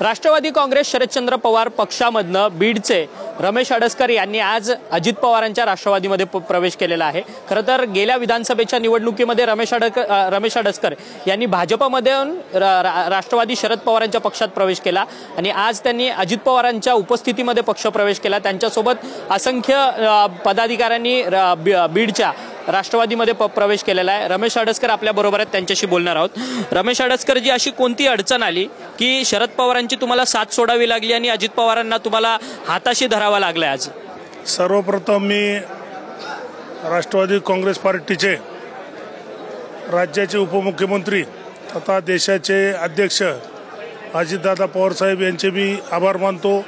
राष्ट्रवादी काँग्रेस शरदचंद्र पवार पक्षामधनं बीडचे रमेश अडसकर यांनी आज अजित पवारांच्या राष्ट्रवादीमध्ये प्रवेश केलेला आहे। खरं तर गेल्या विधानसभेच्या निवडणुकीमध्ये रमेश अडसकर यांनी भाजपमधून राष्ट्रवादी शरद पवारांच्या पक्षात प्रवेश केला आणि आज त्यांनी अजित पवारांच्या उपस्थितीमध्ये पक्षप्रवेश केला। त्यांच्यासोबत असंख्य पदाधिकाऱ्यांनी बीडच्या राष्ट्रवादीमध्ये प्रवेश केलेला आहे। रमेश अडसकर आपल्या बरोबर आहेत, त्यांच्याशी बोलणार आहोत। रमेश अडसकर जी अशी कोणती अडचण आली की शरद पवारांची तुम्हाला साथ सोडावी लागली आणि अजित पवारांना तुम्हाला हाताशी धरावा लागलाय? आज सर्वप्रथम मी राष्ट्रवादी काँग्रेस पार्टीचे राज्याचे उपमुख्यमंत्री तथा देशाचे अध्यक्ष अजितदादा पवार साहेब यांचे मी आभार मानतो।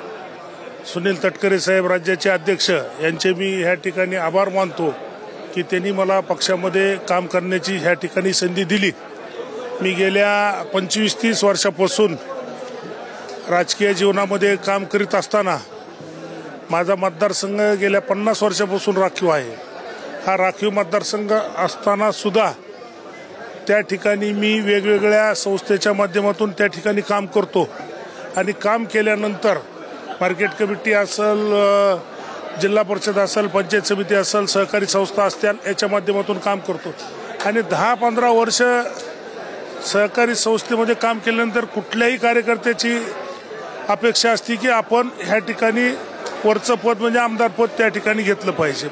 सुनील तटकरे साहेब राज्याचे अध्यक्ष यांचे मी ह्या ठिकाणी आभार मानतो की त्यांनी मला पक्षामध्ये काम करण्याची ह्या ठिकाणी संधी दिली। मी गेल्या 25-30 वर्षापासून राजकीय जीवनामध्ये काम करीत असताना माझा मतदारसंघ गेल्या 50 वर्षापासून राखीव आहे। हा राखीव मतदारसंघ असताना सुद्धा त्या ठिकाणी मी वेगवेगळ्या संस्थेच्या माध्यमातून त्या ठिकाणी काम करतो आणि काम केल्यानंतर मार्केट कमिटी असेल, जिल्हा परिषद असेल, पंचायत समिती असेल, सहकारी संस्था असतील, याच्या माध्यमातून काम करतो आणि 10-15 वर्ष सहकारी संस्थेमध्ये काम केल्यानंतर कुठल्याही कार्यकर्त्याची अपेक्षा असते की आपण ह्या ठिकाणी वरचं पद म्हणजे आमदार पद त्या ठिकाणी घेतलं पाहिजे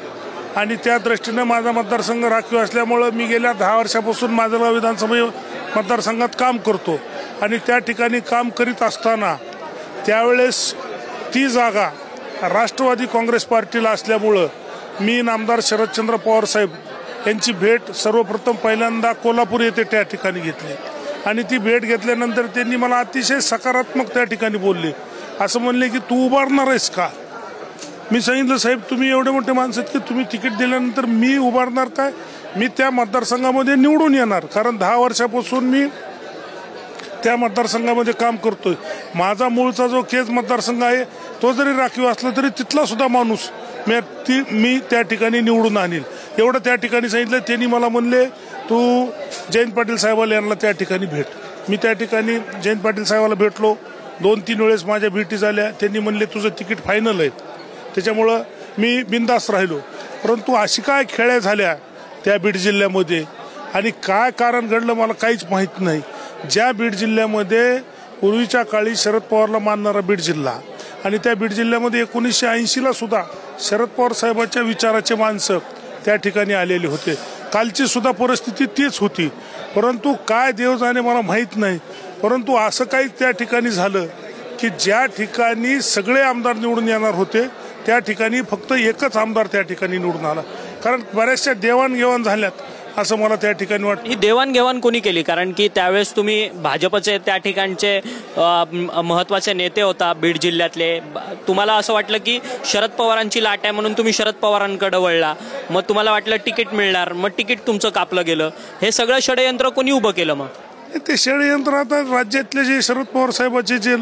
आणि त्या दृष्टीने माझा मतदारसंघ राखीव असल्यामुळे मी गेल्या 10 वर्षापासून माजलगाव विधानसभा मतदारसंघात काम करतो आणि त्या ठिकाणी काम करीत असताना त्यावेळेस ती जागा राष्ट्रवादी काँग्रेस पार्टीला असल्यामुळं मी आमदार शरदचंद्र पवार साहेब यांची भेट सर्वप्रथम पहिल्यांदा कोल्हापूर येथे त्या ठिकाणी घेतली आणि ती भेट घेतल्यानंतर त्यांनी मला अतिशय सकारात्मक त्या ठिकाणी बोलले। असं म्हणले की तू उभारणार आहेस का? मी सांगितलं साहेब तुम्ही एवढे मोठे माणसं आहेत की तुम्ही तिकीट दिल्यानंतर मी उभारणार काय? मी त्या मतदारसंघामध्ये निवडून येणार, कारण 10 वर्षापासून मी त्या मतदारसंघामध्ये काम करतोय। माझा मूळचा जो केज मतदारसंघ आहे तो जरी राखीव असला तरी तिथला सुद्धा माणूस मी त्या ठिकाणी निवडून आणील एवढं त्या ठिकाणी सांगितलं। त्यांनी मला म्हणले तू जयंत पाटील साहेबाला यांना त्या ठिकाणी भेट। मी त्या ठिकाणी जयंत पाटील साहेबाला भेटलो, 2-3 वेळेस माझ्या भेटी झाल्या। त्यांनी म्हणले तुझं तिकीट फायनल आहे, त्याच्यामुळं मी बिनधास्त राहिलो। परंतु अशी काय खेळ्या झाल्या त्या बीड जिल्ह्यामध्ये आणि काय कारण घडलं मला काहीच माहीत नाही। ज्या बीड जिल्ह्यामध्ये पूर्वीच्या काळी शरद पवारला मानणारा बीड जिल्हा आणि त्या बीड जिल्ह्यामध्ये 1980ला सुद्धा शरद पवार साहेबांच्या विचाराचे माणसं त्या ठिकाणी आलेले होते। कालची सुद्धा परिस्थिती तीच होती, परंतु काय देव जाणे मला माहीत नाही। परंतु असं काही त्या ठिकाणी झालं की ज्या ठिकाणी सगळे आमदार निवडून येणार होते त्या ठिकाणी फक्त एकच आमदार त्या ठिकाणी निवडून आला, कारण बऱ्याचशा देवाणघेवाण झाल्यात असं मला त्या ठिकाणी वाटतं। ही देवाणघेवाण कोणी केली? कारण की त्यावेळेस तुम्ही भाजपचे त्या ठिकाणचे महत्त्वाचे नेते होता बीड जिल्ह्यातले, तुम्हाला असं वाटलं की शरद पवारांची लाट आहे म्हणून तुम्ही शरद पवारांकडे वळला, मग तुम्हाला वाटलं तिकीट मिळणार, मग तिकीट तुमचं कापलं गेलं। हे सगळं षडयंत्र कोणी उभं केलं? मग ते षडयंत्र आता राज्यातले जे शरद पवार साहेबांचे जे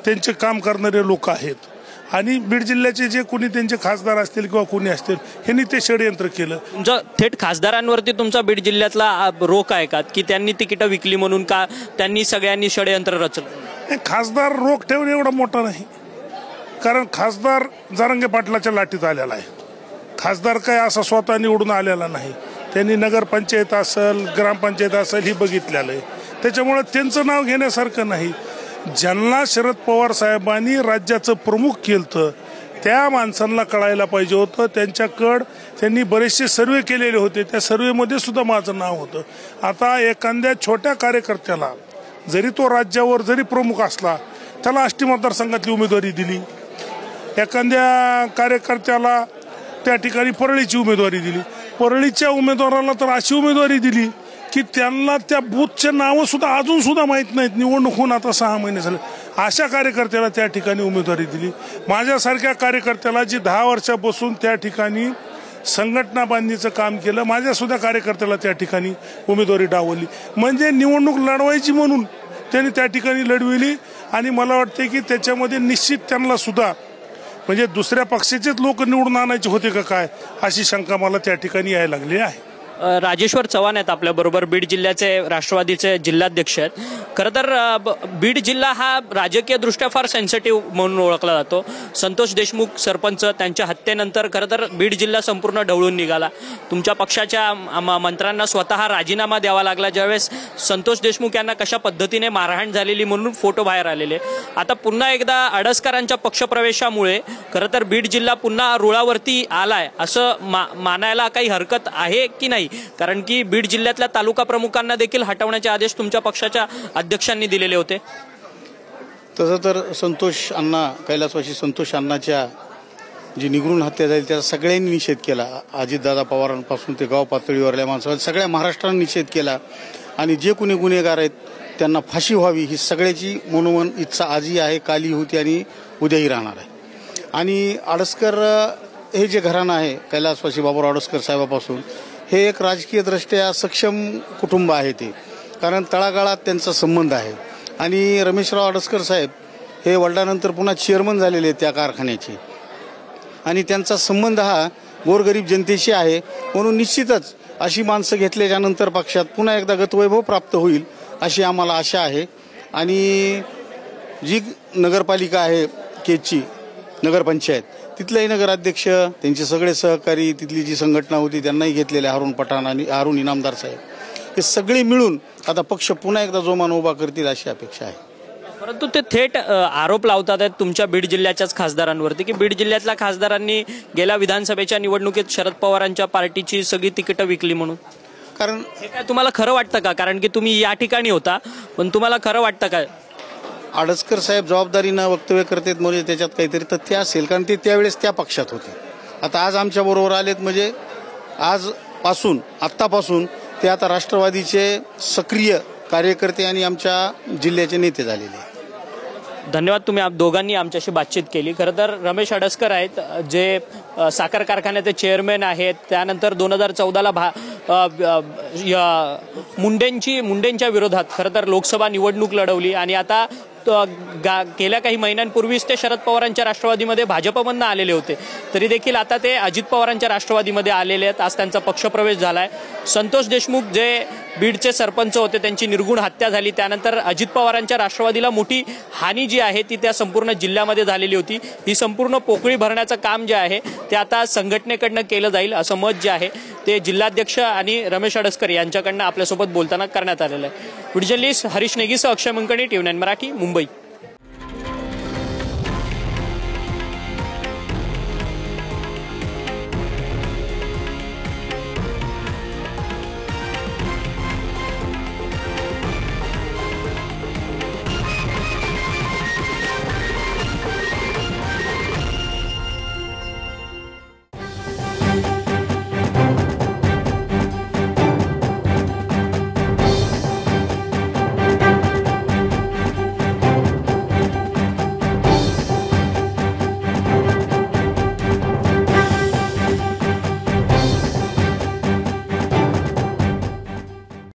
त्यांचे काम करणारे लोक आहेत आणि बीड जिल्ह्याचे जे कोणी त्यांचे खासदार असतील किंवा कोणी असतील यांनी ते षडयंत्र केलं। तुमचं थेट खासदारांवरती तुमचा बीड जिल्ह्यातला रोख आहे का की त्यांनी तिकीटं विकली म्हणून, का त्यांनी सगळ्यांनी षडयंत्र रचलं? खासदार रोख ठेवणे एवढा मोठा नाही, कारण खासदार जरांगे पाटलाच्या लाटीत आलेला आहे। खासदार काय असा स्वतः निवडून आलेला नाही, त्यांनी नगरपंचायत असेल, ग्रामपंचायत असेल ही बघितलेलं आहे, त्याच्यामुळे त्यांचं नाव घेण्यासारखं नाही। ज्यांना शरद पवार साहेबांनी राज्याचं प्रमुख केलं त्या माणसांना कळायला पाहिजे होतं। त्यांच्याकडं त्यांनी बरेचसे सर्वे केलेले होते, त्या सर्वेमध्ये सुद्धा माझं नाव होतं। आता एखाद्या छोट्या कार्यकर्त्याला जरी तो राज्यावर जरी प्रमुख असला त्याला आष्टी मतदारसंघातली उमेदवारी दिली, एखाद्या कार्यकर्त्याला त्या ठिकाणी परळीची उमेदवारी दिली, परळीच्या उमेदवाराला तर अशी उमेदवारी दिली की त्यांना त्या बूथचे नावं सुद्धा अजून सुद्धा माहीत नाहीत, निवडणूक होऊन आता 6 महिने झाले। अशा कार्यकर्त्याला त्या ठिकाणी उमेदवारी दिली। माझ्यासारख्या कार्यकर्त्याला जी 10 वर्षापासून त्या ठिकाणी संघटना बांधणीचं काम केलं, माझ्या सुद्धा कार्यकर्त्याला त्या ठिकाणी उमेदवारी डावलली, म्हणजे निवडणूक लढवायची म्हणून त्यांनी त्या ठिकाणी लढविली। आणि मला वाटते की त्याच्यामध्ये निश्चित त्यांना सुद्धा म्हणजे दुसऱ्या पक्षाचेच लोक निवडून आणायचे होते का काय अशी शंका मला त्या ठिकाणी यायला लागली आहे। राजेश्वर चव्हाण आहेत आपल्याबरोबर, बीड जिल्ह्याचे राष्ट्रवादीचे जिल्हाध्यक्ष आहेत. खरं तर बीड जिल्हा हा राजकीय दृष्ट्या फार सेन्सिटिव्ह म्हणून ओळखला जातो. संतोष देशमुख सरपंच त्यांच्या हत्येनंतर खरं तर बीड जिल्हा संपूर्ण ढवळून निघाला. तुमच्या पक्षाच्या मंत्र्यांना स्वतः राजीनामा द्यावा लागला ज्यावेळेस संतोष देशमुख यांना कशा पद्धतीने मारहाण झालेली म्हणून फोटो बाहेर आलेले. आता पुन्हा एकदा अडसकरांच्या पक्षप्रवेशामुळे खरं तर बीड जिल्हा पुन्हा रुळावरती आलाय असं मानायला काही हरकत आहे की नाही? कारण की बीड जिल्ह्यातल्या तालुका प्रमुखांना देखील हटवण्याचे आदेश तुमच्या पक्षाच्या अध्यक्षांनी दिलेले होते. तसं तर कैलासवासी संतोष अण्णाच्या जी निगरून हत्या झाली त्याचा सगळ्यांनी निषेध केला. अजितदादा पवारांपासून ते गाव पातळीवरल्या माणसांनी सगळ्या महाराष्ट्राने निषेध केला. आणि जे कुणी गुन्हेगार आहेत त्यांना फाशी व्हावी ही सगळ्याची मनोमन इच्छा आजही आहे, काली होती आणि उद्याही राहणार आहे. आणि अडसकर हे जे घराणं आहे कैलासवासी बाबूराव अडसकर साहेबापासून हे एक राजकीयदृष्ट्या सक्षम कुटुंब आहे ते, कारण तळागाळात त्यांचा संबंध आहे. आणि रमेशराव अडसकर साहेब हे वडिलांनंतर पुन्हा चेअरमन झालेले आहेत त्या कारखान्याचे आणि त्यांचा संबंध हा गोरगरीब जनतेशी आहे. म्हणून निश्चितच अशी माणसं घेतल्याच्यानंतर पक्षात पुन्हा एकदा गतवैभव प्राप्त होईल अशी आम्हाला आशा आहे. आणि जी नगरपालिका आहे केजची नगरपंचायत तिथलेही नगराध्यक्ष त्यांचे सगळे सहकारी तिथली जी संघटना होती त्यांनाही घेतलेले हारून पठाण आणि हारून इनामदार साहेब हे सगळे मिळून आता पक्ष पुन्हा एकदा जोमान उभा करतील अशी अपेक्षा आहे. परंतु ते थेट आरोप लावतात आहेत तुमच्या बीड जिल्ह्याच्याच खासदारांवरती की बीड जिल्ह्यातल्या खासदारांनी गेल्या विधानसभेच्या निवडणुकीत शरद पवारांच्या पार्टीची सगळी तिकीटं विकली म्हणून. कारण हे काय तुम्हाला खरं वाटतं का? कारण की तुम्ही या ठिकाणी होता, पण तुम्हाला खरं वाटतं का? अडसकर साहेब जबाबदारीनं वक्तव्य करतात म्हणजे त्याच्यात काहीतरी तथ्य असेल, कारण ते त्यावेळेस त्या पक्षात होते. आता आज आमच्या बरोबर आलेत म्हणजे आत्तापासून ते आता राष्ट्रवादीचे सक्रिय कार्यकर्ते आणि आमच्या जिल्ह्याचे नेते झालेले. धन्यवाद, तुम्ही दोघांनी आमच्याशी बातचीत केली. खरं तर रमेश अडसकर आहेत जे साखर कारखान्याचे चेअरमॅन आहेत. त्यानंतर 2014ला मुंडेंच्या विरोधात खरं तर लोकसभा निवडणूक लढवली आणि आता गेल्या काही महिन्यांपूर्वीच ते शरद पवारांच्या राष्ट्रवादीमध्ये भाजपमधनं आलेले होते. तरी देखील आता ते अजित पवारांच्या राष्ट्रवादीमध्ये आलेले आहेत. आज त्यांचा पक्षप्रवेश झालाय. संतोष देशमुख जे बीडचे सरपंच होते त्यांची निर्गुण हत्या झाली. त्यानंतर अजित पवारांच्या राष्ट्रवादीला मोठी हानी जी आहे ती त्या संपूर्ण जिल्ह्यामध्ये झालेली होती. ही संपूर्ण पोकळी भरण्याचं काम जे आहे ते आता संघटनेकडनं केलं जाईल असं मत जे आहे ते जिल्हाध्यक्ष आणि रमेश अडसकर यांच्याकडनं आपल्यासोबत बोलताना करण्यात आलेलं आहे. व्हिडिओ जर्नलिस्ट हरीश नेगीसह अक्षय मंकणी, TV9 मराठी, मुंबई.